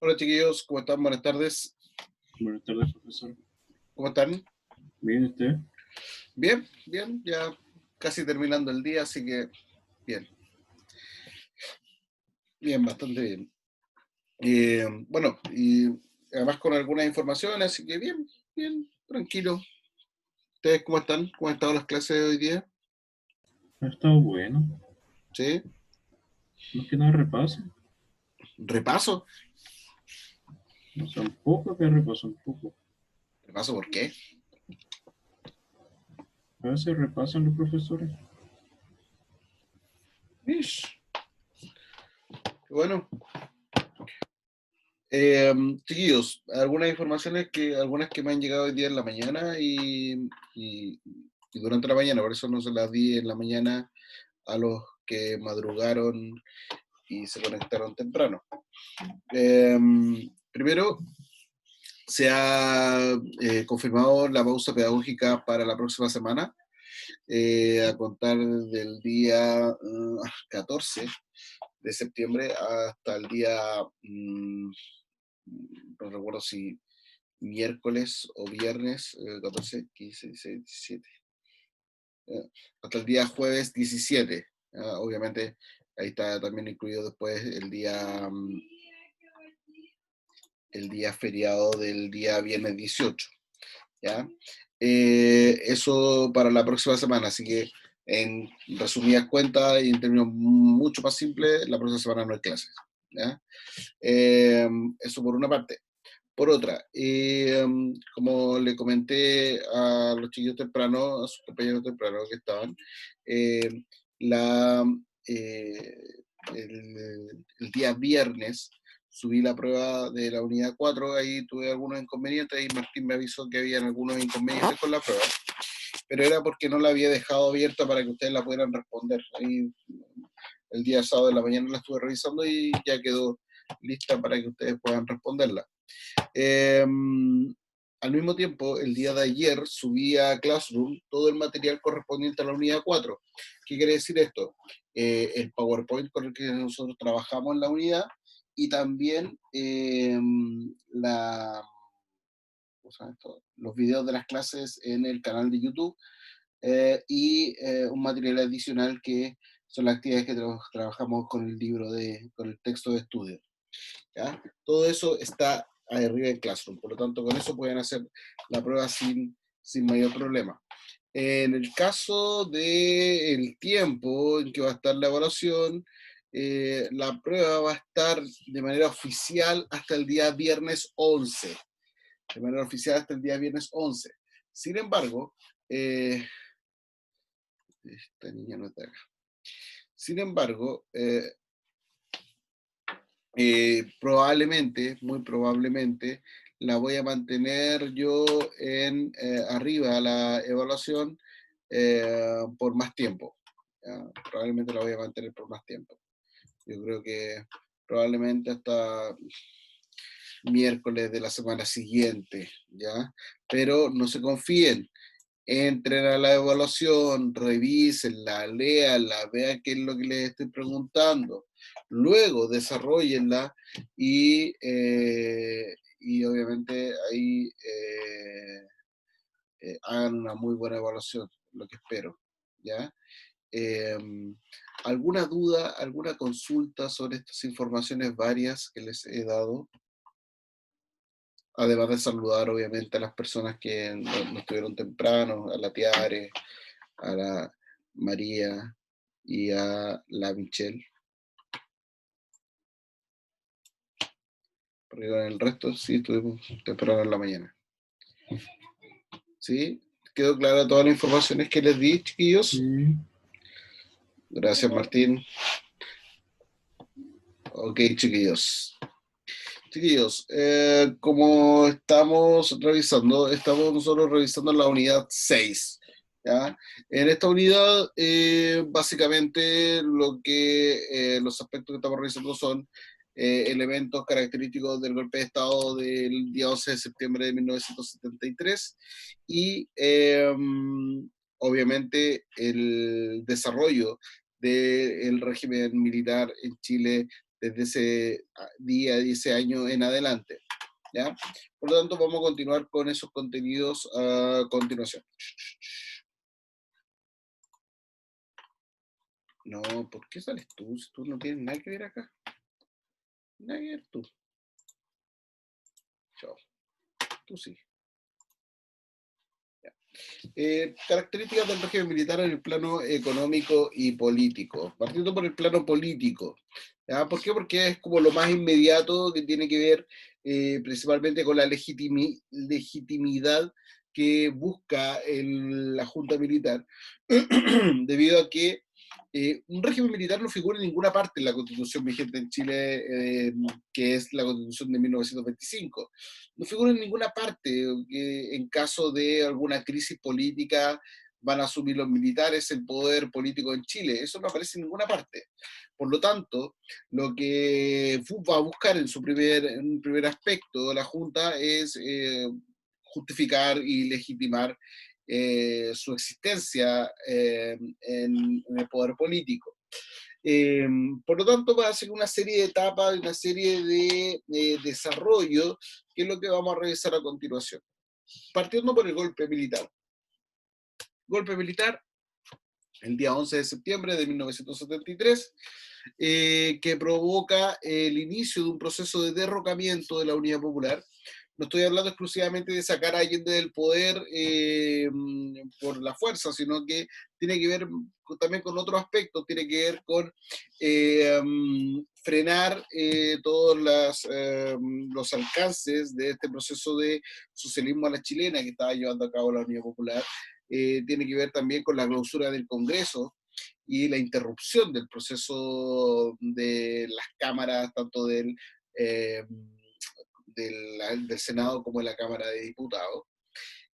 Hola chiquillos, ¿cómo están? Buenas tardes. Buenas tardes, profesor. ¿Cómo están? ¿Bien usted? Bien, bien, ya casi terminando el día, así que bien, bien, bastante bien. Bueno, y además con algunas informaciones, así que bien, bien, tranquilo. ¿Ustedes cómo están? ¿Cómo han estado las clases de hoy día? Ha estado bueno. ¿Sí? Más que nada repaso. ¿Repaso? O sea, un poco que repaso, un poco. ¿Repaso por qué? A veces repasan los profesores. Ish, qué bueno. Chiquillos, algunas que me han llegado hoy día en la mañana y- y durante la mañana, por eso no se las di en la mañana a los que madrugaron y se conectaron temprano. Primero, se ha confirmado la pausa pedagógica para la próxima semana, a contar del día 14 de septiembre hasta el día, no recuerdo si miércoles o viernes, 14, 15, 16, 17, hasta el día jueves 17. Obviamente ahí está también incluido después el día feriado del día viernes 18, ¿ya? Eso para la próxima semana, así que en resumidas cuentas y en términos mucho más simples, la próxima semana no hay clases, ¿ya? Eso por una parte. Por otra, como le comenté a los chiquillos temprano, a sus compañeros temprano que estaban, eh, la, eh, el día viernes subí la prueba de la unidad 4, ahí tuve algunos inconvenientes y Martín me avisó que habían algunos inconvenientes con la prueba, pero era porque no la había dejado abierta para que ustedes la pudieran responder. Ahí el día sábado de la mañana la estuve revisando y ya quedó lista para que ustedes puedan responderla. Eh, Al mismo tiempo, el día de ayer subí a Classroom todo el material correspondiente a la unidad 4. ¿Qué quiere decir esto? El PowerPoint con el que nosotros trabajamos en la unidad y también los videos de las clases en el canal de YouTube, y un material adicional que son las actividades que trabajamos con el con el texto de estudio. ¿Ya? Todo eso está arriba en Classroom, por lo tanto con eso pueden hacer la prueba sin mayor problema. En el caso del tiempo en que va a estar la evaluación, la prueba va a estar de manera oficial hasta el día viernes 11. De manera oficial hasta el día viernes 11. Sin embargo, esta niña no está acá. Sin embargo, probablemente, muy probablemente, la voy a mantener yo en arriba la evaluación, por más tiempo. ¿Ya? Probablemente la voy a mantener por más tiempo. Yo creo que probablemente hasta miércoles de la semana siguiente, ¿ya? Pero no se confíen, entren a la evaluación, revísenla, léanla, vean qué es lo que les estoy preguntando, luego desarrollenla y obviamente ahí hagan una muy buena evaluación, lo que espero, ¿ya? Eh, ¿Alguna duda, alguna consulta sobre estas informaciones varias que les he dado? Además de saludar obviamente a las personas que no estuvieron temprano, a la Tiare, a la María y a la Michelle. Porque con el resto sí estuvimos temprano en la mañana. ¿Sí? ¿Quedó clara todas las informaciones que les di, chiquillos? Sí. Gracias, Martín. Ok, chiquillos. Chiquillos, como estamos nosotros revisando la unidad 6. ¿Ya? En esta unidad, básicamente, los aspectos que estamos revisando son elementos característicos del golpe de Estado del día 11 de septiembre de 1973 y, obviamente, el desarrollo del régimen militar en Chile desde ese día, de ese año en adelante, ¿ya? Por lo tanto, vamos a continuar con esos contenidos a continuación. No, ¿por qué sales tú? Si tú no tienes nada que ver acá. Nada que ver tú. Chao. Tú sí. Características del régimen militar en el plano económico y político. Partiendo por el plano político. ¿Ya? ¿Por qué? Porque es como lo más inmediato que tiene que ver principalmente con la legitimidad que busca la Junta Militar, debido a que un régimen militar no figura en ninguna parte en la Constitución vigente en Chile, que es la Constitución de 1925. No figura en ninguna parte que en caso de alguna crisis política van a asumir los militares el poder político en Chile. Eso no aparece en ninguna parte. Por lo tanto, lo que va a buscar en en un primer aspecto la Junta es justificar y legitimar su existencia en el poder político. Eh, por lo tanto, va a ser una serie de etapas, una serie de desarrollo, que es lo que vamos a revisar a continuación. Partiendo por el golpe militar. Golpe militar, el día 11 de septiembre de 1973, que provoca el inicio de un proceso de derrocamiento de la Unidad Popular. No estoy hablando exclusivamente de sacar a Allende del poder por la fuerza, sino que tiene que ver también con otros aspectos, tiene que ver con frenar todos los alcances de este proceso de socialismo a la chilena que estaba llevando a cabo la Unidad Popular. Tiene que ver también con la clausura del Congreso y la interrupción del proceso de las cámaras, tanto eh, del Senado como de la Cámara de Diputados.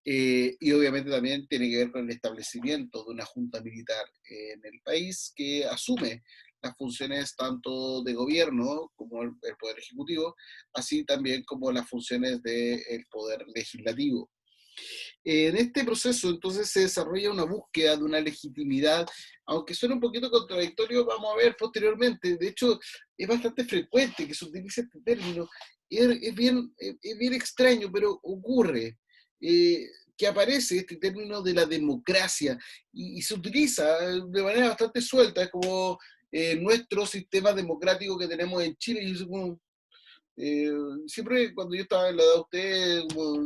Y obviamente también tiene que ver con el establecimiento de una junta militar en el país que asume las funciones tanto de gobierno como el poder ejecutivo, así también como las funciones del poder legislativo. En este proceso entonces se desarrolla una búsqueda de una legitimidad, aunque suena un poquito contradictorio, vamos a ver posteriormente. De hecho, es bastante frecuente que se utilice este término. Es bien extraño, pero ocurre que aparece este término de la democracia y se utiliza de manera bastante suelta, es como nuestro sistema democrático que tenemos en Chile. Y eh, siempre cuando yo estaba en la edad de ustedes,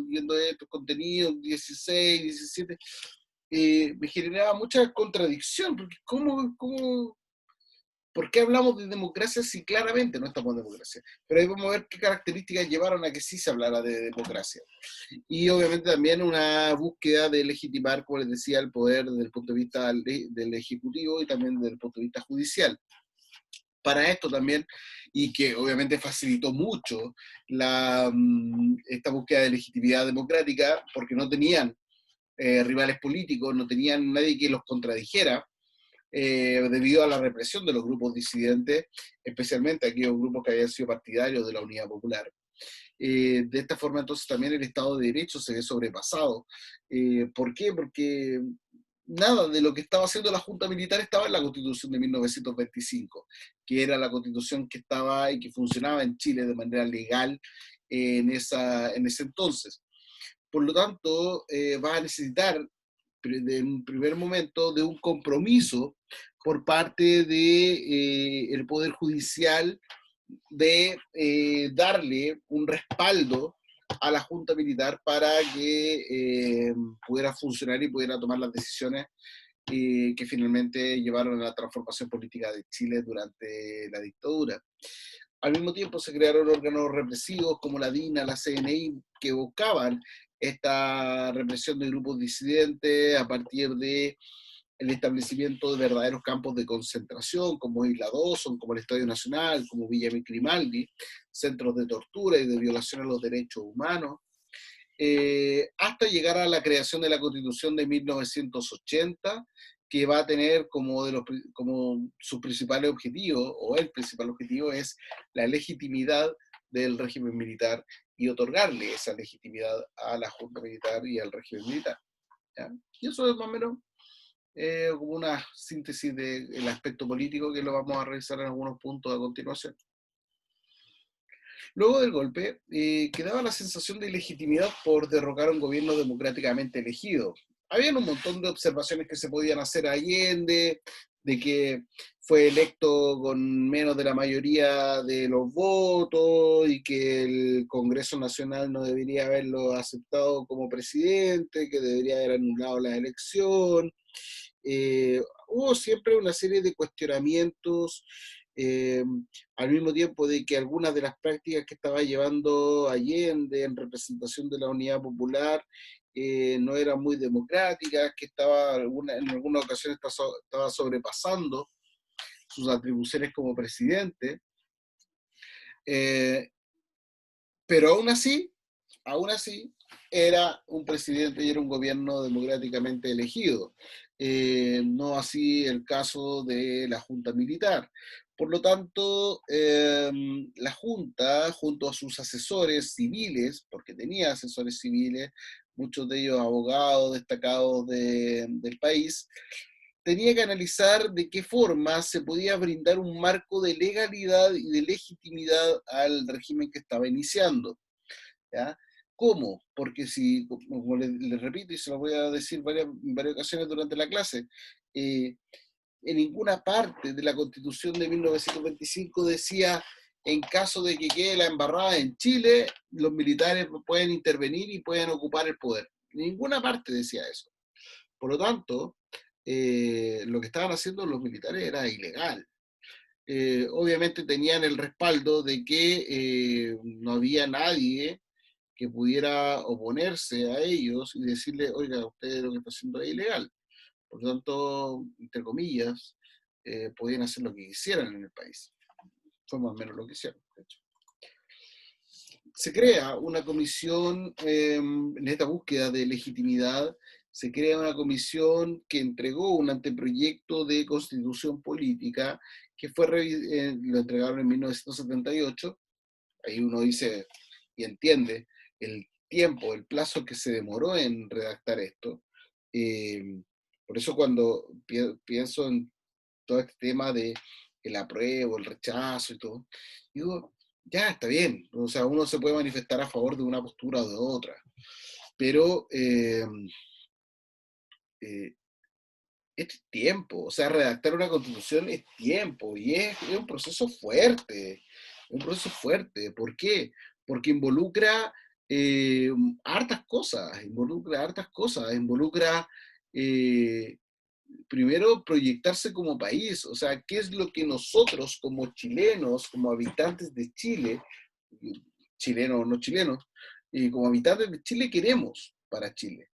viendo estos contenidos, 16, 17, me generaba mucha contradicción, porque ¿por qué hablamos de democracia si claramente no estamos en democracia? Pero ahí vamos a ver qué características llevaron a que sí se hablara de democracia. Y obviamente también una búsqueda de legitimar, como les decía, el poder desde el punto de vista del Ejecutivo y también desde el punto de vista judicial. Para esto también, y que obviamente facilitó mucho esta búsqueda de legitimidad democrática, porque no tenían rivales políticos, no tenían nadie que los contradijera, debido a la represión de los grupos disidentes, especialmente aquellos grupos que habían sido partidarios de la Unidad Popular. De esta forma, entonces, también el Estado de Derecho se ve sobrepasado. ¿Por qué? Porque nada de lo que estaba haciendo la Junta Militar estaba en la Constitución de 1925, que era la Constitución que estaba y que funcionaba en Chile de manera legal en ese entonces. Por lo tanto, va a necesitar de un primer momento de un compromiso por parte del Poder Judicial de darle un respaldo a la Junta Militar para que pudiera funcionar y pudiera tomar las decisiones que finalmente llevaron a la transformación política de Chile durante la dictadura. Al mismo tiempo se crearon órganos represivos como la DINA, la CNI, que buscaban esta represión de grupos disidentes a partir de el establecimiento de verdaderos campos de concentración, como Isla Dawson, como el Estadio Nacional, como Villa Grimaldi, centros de tortura y de violación a los derechos humanos, hasta llegar a la creación de la Constitución de 1980, que va a tener como sus principales objetivos, o el principal objetivo es la legitimidad del régimen militar y otorgarle esa legitimidad a la Junta Militar y al régimen militar. ¿Ya? Y eso es más o menos como una síntesis del aspecto político que lo vamos a revisar en algunos puntos a continuación. Luego del golpe, quedaba la sensación de ilegitimidad por derrocar a un gobierno democráticamente elegido. Habían un montón de observaciones que se podían hacer a Allende, de que fue electo con menos de la mayoría de los votos y que el Congreso Nacional no debería haberlo aceptado como presidente, que debería haber anulado la elección. Hubo siempre una serie de cuestionamientos, eh, al mismo tiempo de que algunas de las prácticas que estaba llevando Allende en representación de la Unidad Popular no eran muy democráticas, que en algunas ocasiones estaba sobrepasando sus atribuciones como presidente, eh, pero aún así, era un presidente y era un gobierno democráticamente elegido. No así el caso de la Junta Militar. Por lo tanto, la Junta, junto a sus asesores civiles, porque tenía asesores civiles, muchos de ellos abogados destacados del país, tenía que analizar de qué forma se podía brindar un marco de legalidad y de legitimidad al régimen que estaba iniciando. ¿Ya? ¿Cómo? Porque si, como le repito y se lo voy a decir en varias ocasiones durante la clase, eh, en ninguna parte de la Constitución de 1925 decía, en caso de que quede la embarrada en Chile, los militares pueden intervenir y pueden ocupar el poder. En ninguna parte decía eso. Por lo tanto, lo que estaban haciendo los militares era ilegal. Obviamente tenían el respaldo de que no había nadie que pudiera oponerse a ellos y decirle, oiga, usted lo que está haciendo es ilegal. Por lo tanto, entre comillas, podían hacer lo que quisieran en el país. Fue más o menos lo que hicieron, de hecho. Se crea una comisión en esta búsqueda de legitimidad, se crea una comisión que entregó un anteproyecto de constitución política que lo entregaron en 1978. Ahí uno dice y entiende el tiempo, el plazo que se demoró en redactar esto. Eh, por eso cuando pienso en todo este tema de el apruebo, el rechazo y todo, digo, ya está bien, o sea, uno se puede manifestar a favor de una postura o de otra, pero eh, este es tiempo, o sea, redactar una constitución es tiempo y es un proceso fuerte. ¿Por qué? Porque eh, hartas cosas, eh, primero proyectarse como país, o sea, qué es lo que nosotros como chilenos, como habitantes de Chile, chilenos o no chilenos, como habitantes de Chile queremos para Chile.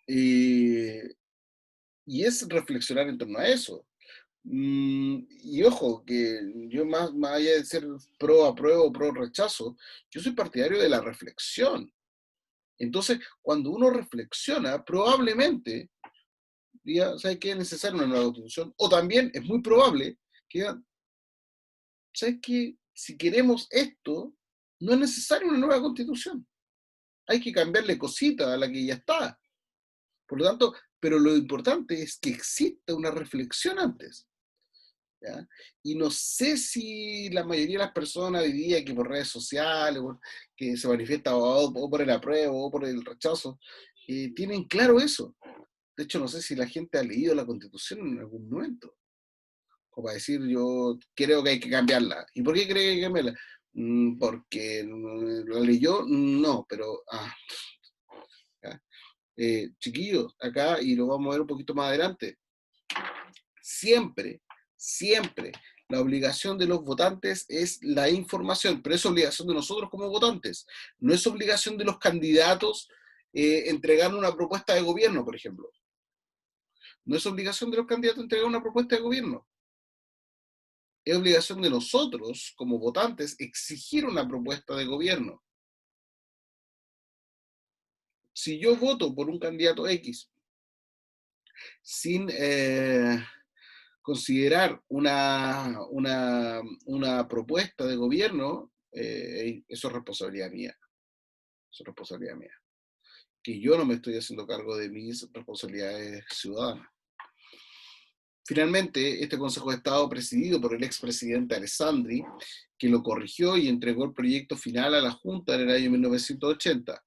Eh, y es reflexionar en torno a eso. Y ojo, que yo más allá de ser pro apruebo, pro rechazo, yo soy partidario de la reflexión. Entonces, cuando uno reflexiona, probablemente diga, ¿sabes qué? Es necesaria una nueva constitución. O también es muy probable que diga, ¿sabes qué? Si queremos esto, no es necesaria una nueva constitución. Hay que cambiarle cositas a la que ya está. Por lo tanto, pero lo importante es que exista una reflexión antes. ¿Ya? Y no sé si la mayoría de las personas hoy día que por redes sociales, que se manifiesta o por el apruebo o por el rechazo, tienen claro eso. De hecho, no sé si la gente ha leído la Constitución en algún momento, como para decir yo creo que hay que cambiarla. ¿Y por qué cree que hay que cambiarla? Porque la leyó, no, pero ¿ya? Chiquillos, acá, y lo vamos a ver un poquito más adelante, siempre, siempre, la obligación de los votantes es la información, pero es obligación de nosotros como votantes, no es obligación de los candidatos entregar una propuesta de gobierno, por ejemplo. No es obligación de los candidatos entregar una propuesta de gobierno. Es obligación de nosotros, como votantes, exigir una propuesta de gobierno. Si yo voto por un candidato X sin considerar una propuesta de gobierno, eso es responsabilidad mía. Eso es responsabilidad mía. Que yo no me estoy haciendo cargo de mis responsabilidades ciudadanas. Finalmente, este Consejo de Estado, presidido por el expresidente Alessandri, que lo corrigió y entregó el proyecto final a la Junta en el año 1980.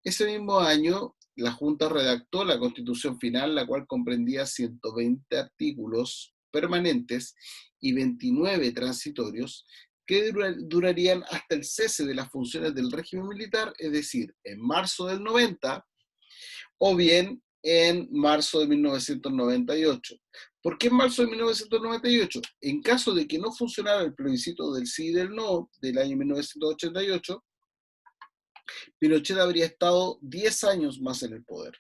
Ese mismo año, la Junta redactó la Constitución final, la cual comprendía 120 artículos permanentes y 29 transitorios que durarían hasta el cese de las funciones del régimen militar, es decir, en marzo del 90 o bien en marzo de 1998. ¿Por qué en marzo de 1998? En caso de que no funcionara el plebiscito del sí y del no del año 1988, Pinochet habría estado 10 años más en el poder.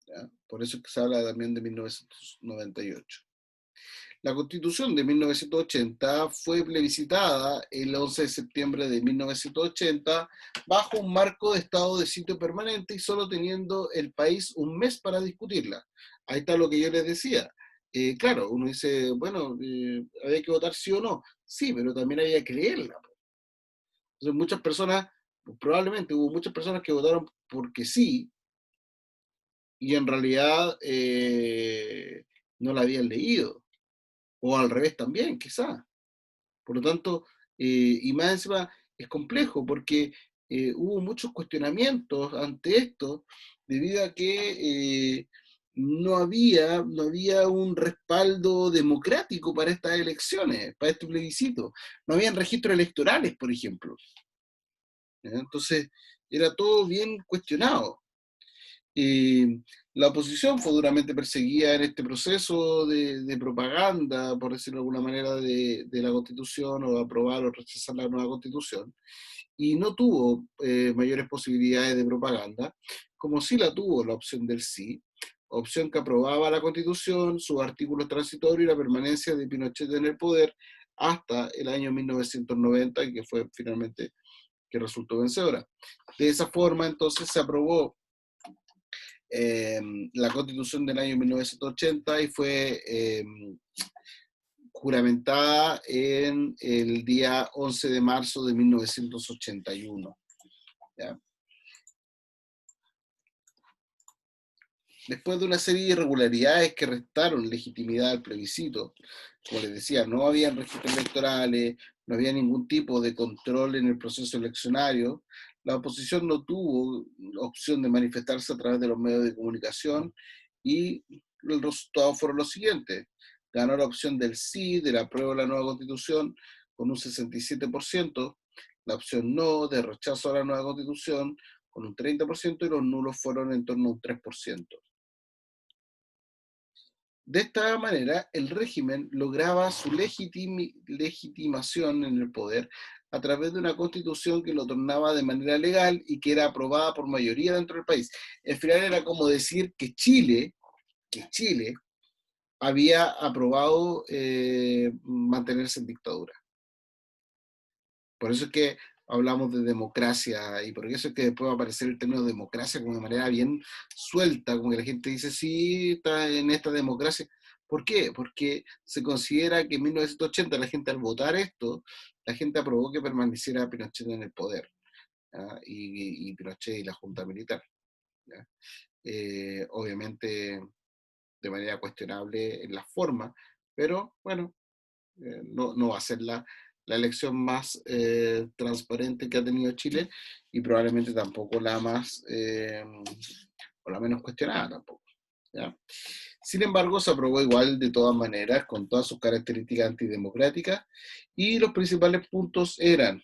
¿Ya? Por eso es que se habla también de 1998. La Constitución de 1980 fue plebiscitada el 11 de septiembre de 1980 bajo un marco de estado de sitio permanente y solo teniendo el país un mes para discutirla. Ahí está lo que yo les decía. Claro, uno dice, bueno, había que votar sí o no. Sí, pero también había que leerla. Entonces muchas personas, probablemente hubo muchas personas que votaron porque sí y en realidad no la habían leído. O al revés también, quizás. Por lo tanto, y más encima es complejo porque hubo muchos cuestionamientos ante esto debido a que no había un respaldo democrático para estas elecciones, para este plebiscito. No habían registros electorales, por ejemplo. Entonces, era todo bien cuestionado. Y la oposición fue duramente perseguida en este proceso de propaganda, por decirlo de alguna manera, de la Constitución, o de aprobar o rechazar la nueva Constitución, y no tuvo mayores posibilidades de propaganda, como sí la tuvo la opción del sí, opción que aprobaba la Constitución, sus artículos transitorios y la permanencia de Pinochet en el poder hasta el año 1990, que fue finalmente que resultó vencedora. De esa forma, entonces, se aprobó eh, la Constitución del año 1980 y fue juramentada en el día 11 de marzo de 1981. ¿Ya? Después de una serie de irregularidades que restaron legitimidad al plebiscito, como les decía, no había registros electorales, no había ningún tipo de control en el proceso eleccionario, la oposición no tuvo opción de manifestarse a través de los medios de comunicación y los resultados fueron los siguientes. Ganó la opción del sí, del apruebo de la nueva constitución, con un 67%, la opción no, de rechazo a la nueva constitución, con un 30%, y los nulos fueron en torno a un 3%. De esta manera, el régimen lograba su legitimación en el poder a través de una constitución que lo tornaba de manera legal y que era aprobada por mayoría dentro del país. Al final era como decir que Chile había aprobado mantenerse en dictadura. Por eso es que hablamos de democracia y por eso es que después va a aparecer el término democracia como de manera bien suelta, como que la gente dice, sí, está en esta democracia. ¿Por qué? Porque se considera que en 1980 la gente al votar esto, la gente aprobó que permaneciera Pinochet en el poder, ¿ya? Y Pinochet y la Junta Militar. ¿Ya? Obviamente de manera cuestionable en la forma, pero bueno, no va a ser la elección más transparente que ha tenido Chile y probablemente tampoco la más, o la menos cuestionada tampoco. ¿Ya? Sin embargo, se aprobó igual de todas maneras, con todas sus características antidemocráticas, y los principales puntos eran: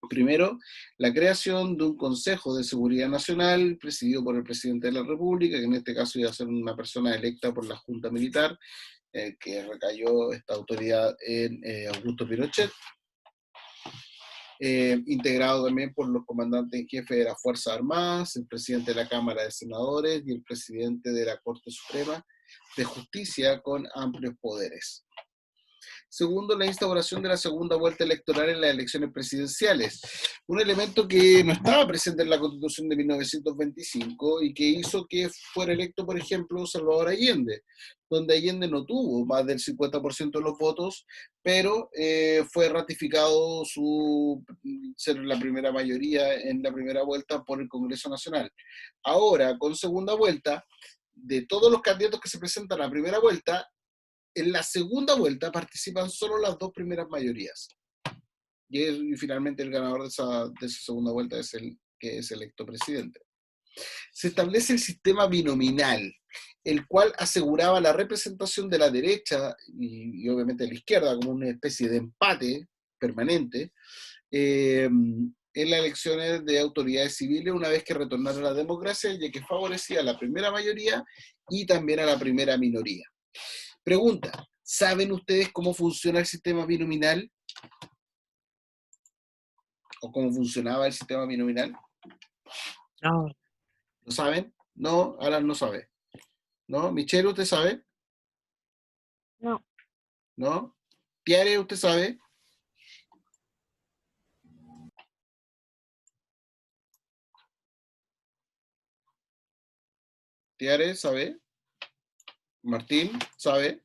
primero, la creación de un Consejo de Seguridad Nacional presidido por el presidente de la República, que en este caso iba a ser una persona electa por la Junta Militar, que recayó esta autoridad en Augusto Pinochet, integrado también por los comandantes en jefe de las Fuerzas Armadas, el presidente de la Cámara de Senadores y el presidente de la Corte Suprema de Justicia, con amplios poderes. Segundo, la instauración de la segunda vuelta electoral en las elecciones presidenciales, un elemento que no estaba presente en la Constitución de 1925 y que hizo que fuera electo, por ejemplo, Salvador Allende, donde Allende no tuvo más del 50% de los votos, pero fue ratificado ser la primera mayoría en la primera vuelta por el Congreso Nacional. Ahora, con segunda vuelta, de todos los candidatos que se presentan a la primera vuelta, en la segunda vuelta participan solo las dos primeras mayorías. Y finalmente el ganador de esa segunda vuelta es el que es electo presidente. Se establece el sistema binominal, el cual aseguraba la representación de la derecha y obviamente de la izquierda como una especie de empate permanente en las elecciones de autoridades civiles una vez que retornara la democracia, ya que favorecía a la primera mayoría y también a la primera minoría. Pregunta, ¿saben ustedes cómo funciona el sistema binominal? ¿O cómo funcionaba el sistema binominal? No, ¿Lo saben? No, Alan no sabe. ¿No? Michelle, ¿usted sabe? no, ¿No? Pierre, ¿usted sabe? Tiare, ¿sabe? Martín, ¿sabe?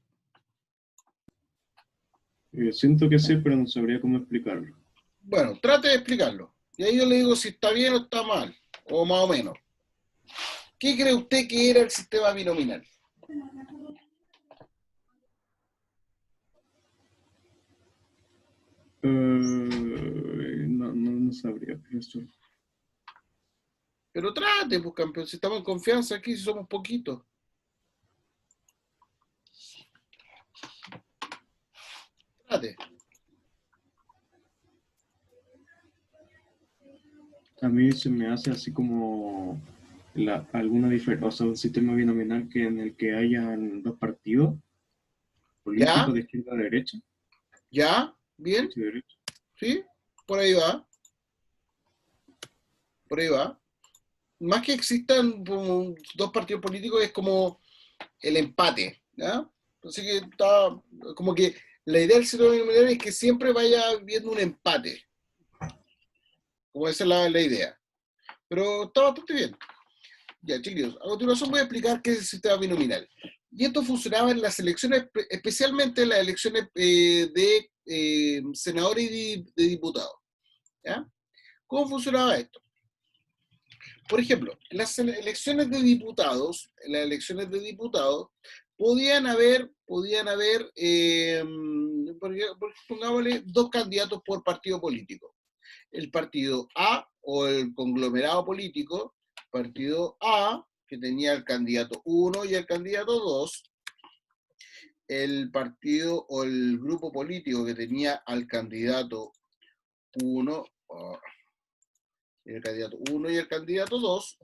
Siento que sí, pero no sabría cómo explicarlo. Bueno, trate de explicarlo. Y ahí yo le digo si está bien o está mal, o más o menos. ¿Qué cree usted que era el sistema binominal? No sabría, profesor. Pero trate, pues, campeón, si estamos en confianza aquí, si somos poquitos. Trate. A mí se me hace así como alguna diferencia, o sea, un sistema binominal que en el que hayan dos partidos ¿Ya? políticos de izquierda a derecha, ¿Ya? ¿Bien? derecha y derecha. ¿Sí? Por ahí va. Por ahí va. Más que existan como dos partidos políticos, es como el empate, ¿ya? Así que está como que la idea del sistema binominal es que siempre vaya viendo un empate. Como esa es la idea. Pero está bastante bien. Ya, chiquillos, a continuación voy a explicar qué es el sistema binominal. Y esto funcionaba en las elecciones, especialmente en las elecciones de senadores y de diputados. ¿Ya? ¿Cómo funcionaba esto? Por ejemplo, en las elecciones de diputados, podían haber pongámosle, dos candidatos por partido político. El partido A o el conglomerado político, partido A, que tenía el candidato 1 y el candidato 2, el partido o el grupo político que tenía al candidato 1, el candidato 1 y el candidato 2,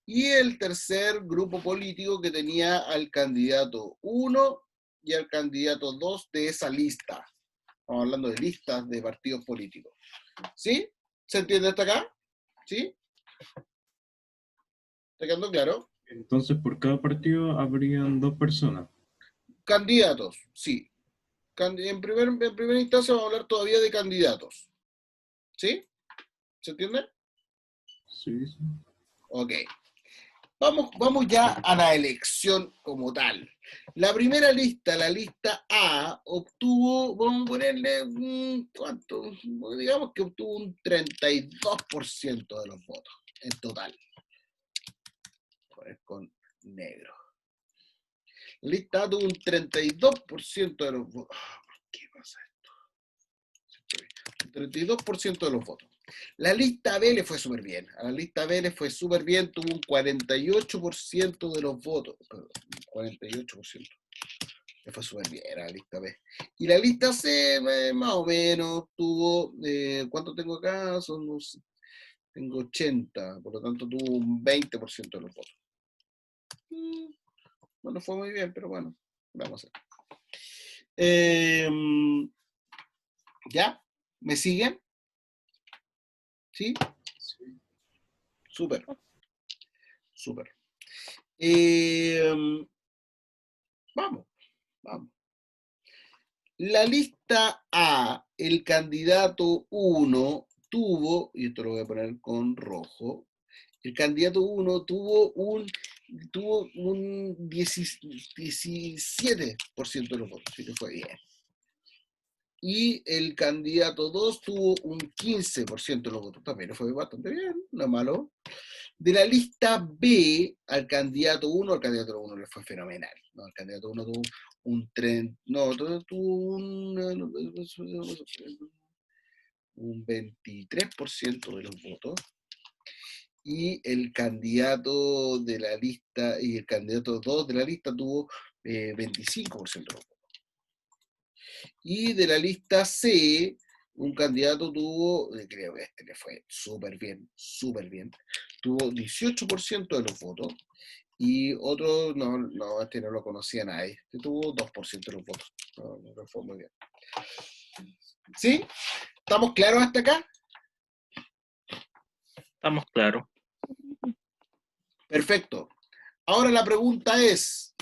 y el tercer grupo político que tenía al candidato 1 y al candidato 2 de esa lista. Estamos hablando de listas de partidos políticos. ¿Sí? ¿Se entiende hasta acá? ¿Sí? ¿Está quedando claro? Entonces, por cada partido habrían dos personas. Candidatos, sí. En primera instancia vamos a hablar todavía de candidatos. ¿Sí? ¿Se entiende? Sí, sí. Ok. Vamos ya a la elección como tal. La primera lista, la lista A, obtuvo, vamos a ponerle, ¿cuánto? Digamos que obtuvo un 32% de los votos en total. Voy a poner con negro. La lista A tuvo un 32% de los votos. ¿Por qué pasa esto? Un 32% de los votos. La lista B le fue súper bien. A la lista B le fue súper bien, tuvo un 48% de los votos. Perdón, 48%. Le fue súper bien a la lista B. Y la lista C, más o menos, tuvo, ¿cuánto tengo acá? Tengo 80, por lo tanto tuvo un 20% de los votos. Bueno, fue muy bien, pero bueno, vamos a ver. ¿Ya? ¿Me siguen? ¿Sí? Sí. Súper, súper. Vamos, vamos. La lista A, el candidato 1 tuvo, y esto lo voy a poner con rojo, el candidato 1 tuvo un 17% de los votos, así que fue bien. Y el candidato 2 tuvo un 15% de los votos, también fue bastante bien, no es malo. De la lista B al candidato 1 le fue fenomenal. ¿No? El candidato 1 tuvo un tren, no, tuvo un 23% de los votos. Y el candidato de la lista, y el candidato 2 de la lista tuvo 25% de los votos. Y de la lista C, un candidato tuvo, creo que este le fue súper bien, tuvo 18% de los votos, y otro, no, este no lo conocía nadie, este tuvo 2% de los votos, no le fue muy bien. ¿Sí? ¿Estamos claros hasta acá? Estamos claros. Perfecto. Ahora la pregunta es,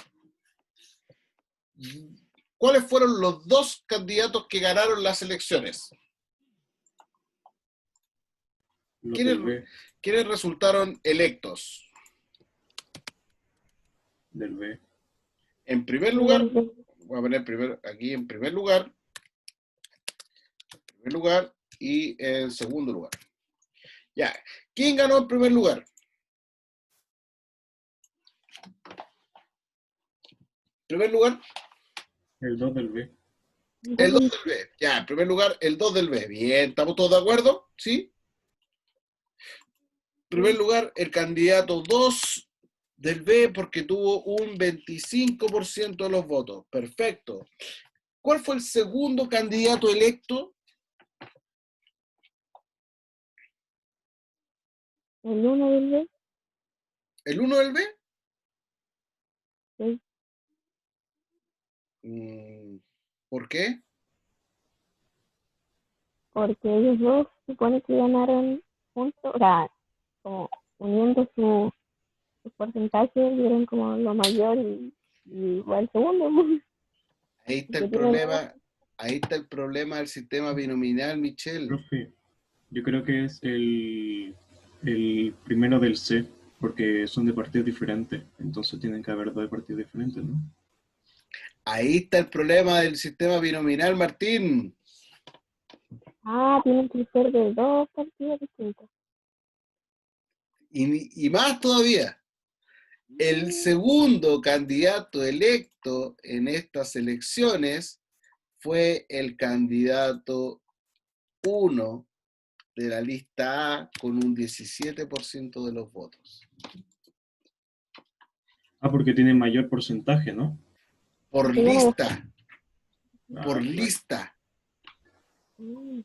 ¿cuáles fueron los dos candidatos que ganaron las elecciones? Los del B, ¿Quiénes resultaron electos? del B. En primer lugar, voy a poner primero aquí en primer lugar y en segundo lugar. Ya, ¿quién ganó en primer lugar? Primer lugar, El 2 del B. el 2 del B. Ya, en primer lugar, el 2 del B. Bien, ¿estamos todos de acuerdo? ¿Sí? En primer lugar, el candidato 2 del B porque tuvo un 25% de los votos. Perfecto. ¿Cuál fue el segundo candidato electo? El 1 del B. ¿El 1 del B? Sí. ¿Por qué? Porque ellos dos supone que ganaron juntos, o sea, como uniendo su porcentaje, dieron como lo mayor y igual segundo. Ahí está Que el tiene problema. Ahí está el problema del sistema binominal, Michelle. Profe, yo creo que es el primero del C, porque son de partidos diferentes, entonces tienen que haber dos partidos diferentes, ¿no? Ahí está el problema del sistema binominal, Martín. tienen que ser de dos partidos distintos. Y más todavía, el segundo candidato electo en estas elecciones fue el candidato 1 de la lista A con un 17% de los votos. Porque tienen mayor porcentaje, ¿no? Por Sí, lista. Por Claro. lista. Mm,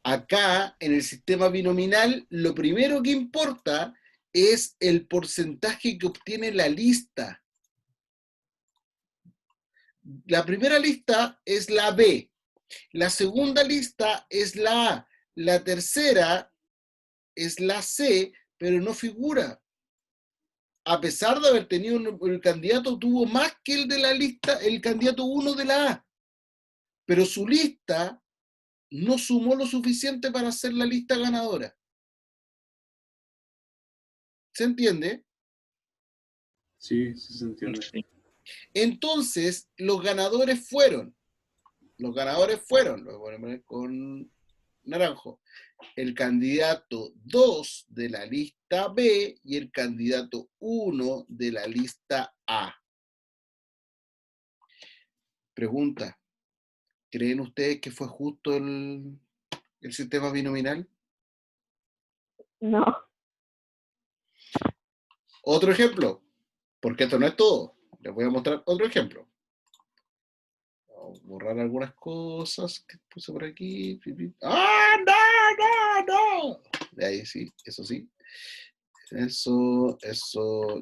Acá, en el sistema binominal, lo primero que importa es el porcentaje que obtiene la lista. La primera lista es la B, la segunda lista es la A, la tercera es la C, pero no figura. A pesar de haber tenido el candidato tuvo más que el de la lista, el candidato 1 de la A, pero su lista no sumó lo suficiente para ser la lista ganadora. ¿Se entiende? Sí, sí se entiende. Sí. Entonces, los ganadores fueron, lo voy a poner con naranjo, el candidato 2 de la lista B y el candidato 1 de la lista A. Pregunta, ¿creen ustedes que fue justo el sistema binominal? No. Otro ejemplo, porque esto no es todo. Les voy a mostrar otro ejemplo. Vamos a borrar algunas cosas que puse por aquí. ¡Ah, no, no, no! De ahí sí, eso sí. Eso,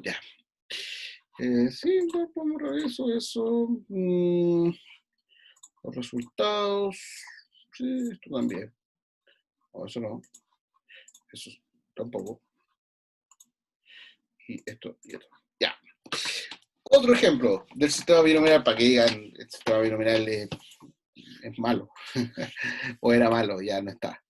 ya. Sí, vamos a borrar eso. Los resultados. Sí, esto también. No, eso no. Eso tampoco. Y esto y esto. Ya. Otro ejemplo del sistema binominal, para que digan, el sistema binominal es malo. O era malo, ya no está.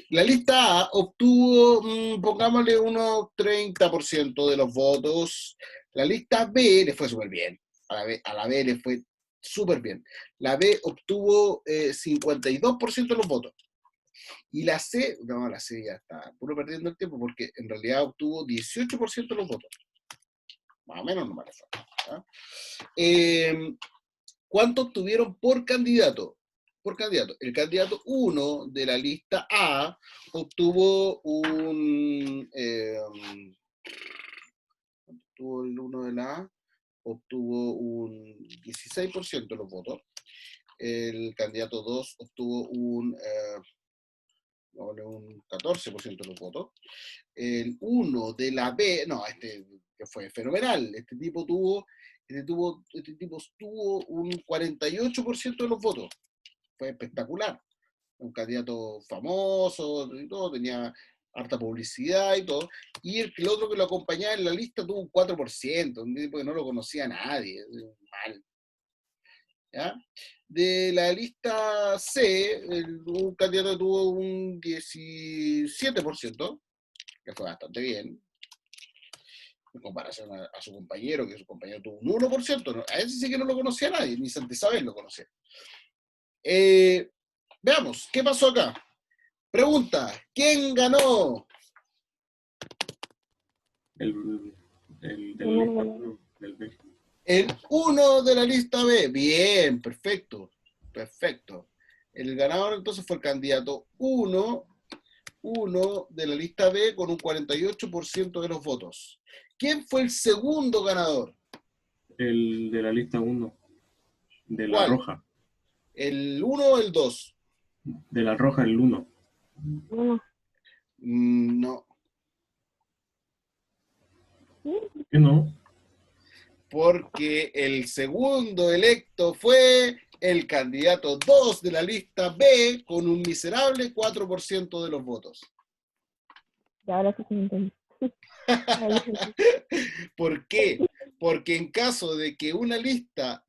La lista A obtuvo, pongámosle unos 30% de los votos. La lista B le fue súper bien. A la B le fue súper bien. La B obtuvo 52% de los votos. Y la C, no, la C ya está puro perdiendo el tiempo, porque en realidad obtuvo 18% de los votos. Más o menos no me parece. ¿Cuánto obtuvieron por candidato? Por candidato. El candidato 1 de la lista A obtuvo obtuvo el 1 de la A, obtuvo un 16% de los votos. El candidato 2 obtuvo un 14% de los votos. El 1 de la B, no, este que fue fenomenal. Este tipo tuvo un 48% de los votos. Fue espectacular. Un candidato famoso y todo, tenía harta publicidad y todo. Y el otro que lo acompañaba en la lista tuvo un 4%, un tipo que no lo conocía a nadie. Mal. ¿Ya? De la lista C, un candidato tuvo un 17%, que fue bastante bien, en comparación a su compañero, que su compañero tuvo un 1%. ¿No? A ese sí que no lo conocía nadie, ni Santa Isabel lo conocía. Veamos, ¿qué pasó acá? Pregunta, ¿quién ganó? El B. El 1 de la lista B. Bien, perfecto. Perfecto. El ganador entonces fue el candidato 1 de la lista B con un 48% de los votos. ¿Quién fue el segundo ganador? El de la lista 1, de la ¿Cuál? roja. ¿El 1 o el 2? De la roja, el 1. Uno. No. ¿Por qué no? Porque el segundo electo fue el candidato 2 de la lista B con un miserable 4% de los votos. Y ahora sí se me entiende. Ahí sí. ¿Por qué? Porque en caso de que una lista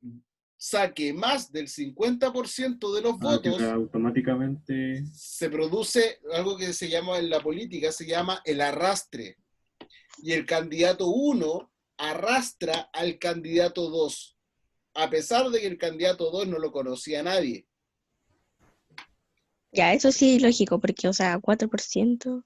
saque más del 50% de los votos, Que automáticamente... se produce algo que se llama en la política, se llama el arrastre. Y el candidato 1 arrastra al candidato 2, a pesar de que el candidato 2 no lo conocía a nadie. Ya, eso sí, lógico, porque, o sea, 4%.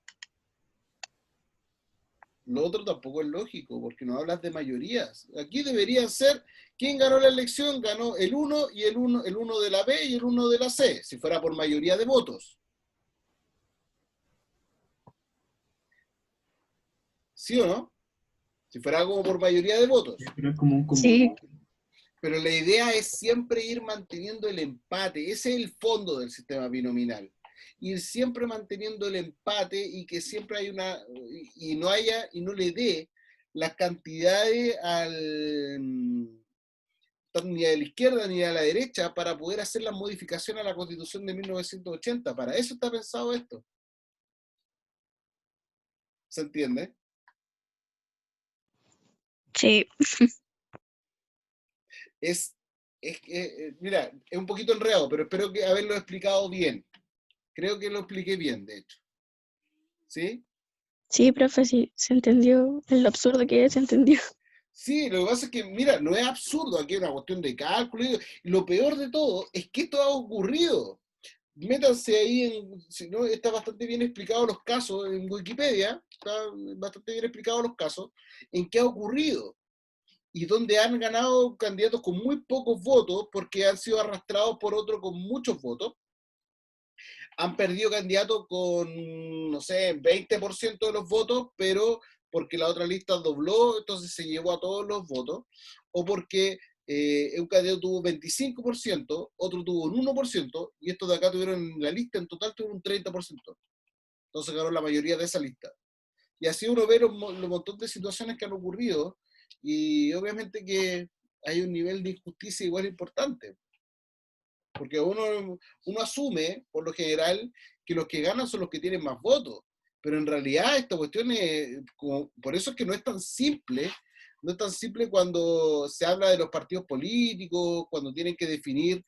Lo otro tampoco es lógico, porque no hablas de mayorías. Aquí deberían ser, ¿quién ganó la elección? Ganó el 1 y el 1 de la B y el 1 de la C, si fuera por mayoría de votos. ¿Sí o no? Si fuera como por mayoría de votos. Pero es como un combo. Sí. Pero la idea es siempre ir manteniendo el empate. Ese es el fondo del sistema binominal. Ir siempre manteniendo el empate y que siempre hay y no le dé las cantidades ni a la izquierda ni a la derecha para poder hacer las modificaciones a la Constitución de 1980. Para eso está pensado esto. ¿Se entiende? Sí. Mira, es un poquito enredado, pero espero que haberlo explicado bien. Creo que lo expliqué bien, de hecho. ¿Sí? Sí, profe, sí, se entendió. Lo absurdo que es, se entendió. Sí, lo que pasa es que, mira, no es absurdo, aquí es una cuestión de cálculo. Y lo peor de todo es que esto ha ocurrido. Métanse ahí, si no, está bastante bien explicado los casos en Wikipedia, está bastante bien explicado los casos en qué ha ocurrido y donde han ganado candidatos con muy pocos votos porque han sido arrastrados por otros con muchos votos. Han perdido candidatos con, no sé, 20% de los votos, pero porque la otra lista dobló, entonces se llevó a todos los votos, o porque un candidato tuvo 25%, otro tuvo un 1%, y estos de acá tuvieron en la lista, en total tuvieron un 30%. Entonces ganó la mayoría de esa lista. Y así uno ve los montón de situaciones que han ocurrido, y obviamente que hay un nivel de injusticia igual importante. Porque uno asume, por lo general, que los que ganan son los que tienen más votos. Pero en realidad esta cuestión es, por eso es que no es tan simple, no es tan simple cuando se habla de los partidos políticos, cuando tienen que definir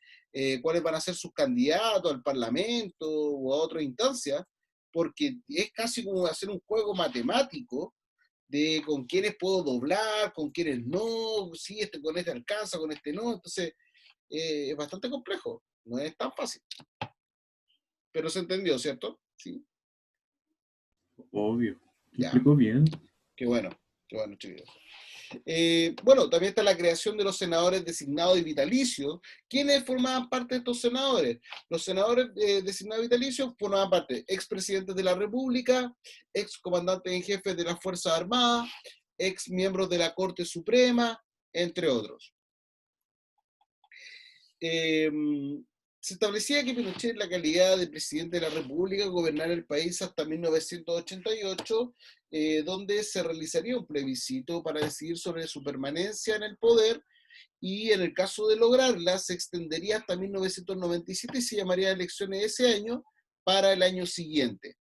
cuáles van a ser sus candidatos al Parlamento o a otra instancia, porque es casi como hacer un juego matemático de con quiénes puedo doblar, con quiénes no, si con este alcanza, con este no. Entonces, es bastante complejo, no es tan fácil. pero se entendió, ¿cierto? Sí, Obvio. ¿Lo ya, explicó bien? qué bueno, chicos. Bueno, también está la creación de los senadores designados y vitalicios. ¿Quiénes formaban parte de estos senadores? Los senadores designados y vitalicios formaban parte expresidentes de la República, ex comandantes en jefe de las Fuerzas Armadas, ex miembros de la Corte Suprema, entre otros. Se establecía que Pinochet, en la calidad de presidente de la República, gobernara el país hasta 1988, donde se realizaría un plebiscito para decidir sobre su permanencia en el poder, y en el caso de lograrla, se extendería hasta 1997 y se llamaría elecciones ese año para el año siguiente.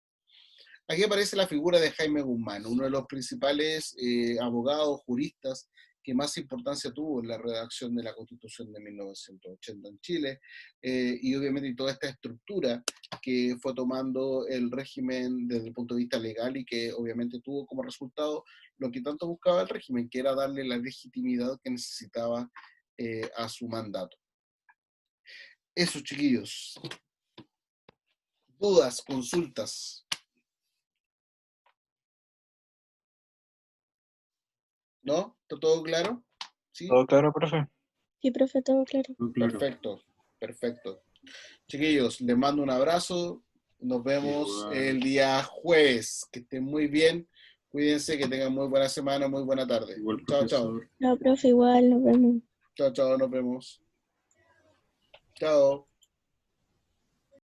Aquí aparece la figura de Jaime Guzmán, uno de los principales abogados, juristas, que más importancia tuvo en la redacción de la Constitución de 1980 en Chile, y obviamente toda esta estructura que fue tomando el régimen desde el punto de vista legal y que obviamente tuvo como resultado lo que tanto buscaba el régimen, que era darle la legitimidad que necesitaba a su mandato. Eso, chiquillos. Dudas, consultas. ¿No? ¿Está todo claro? ¿Sí? ¿Todo claro, profe? Sí, profe, todo claro. Claro. Perfecto, perfecto. Chiquillos, les mando un abrazo. Nos vemos Igual. el día jueves. Que estén muy bien. Cuídense, que tengan muy buena semana, muy buena tarde. Igual, Chao, chao. profesor. No, profe, igual, nos vemos. Chao, chao, nos vemos. Chao.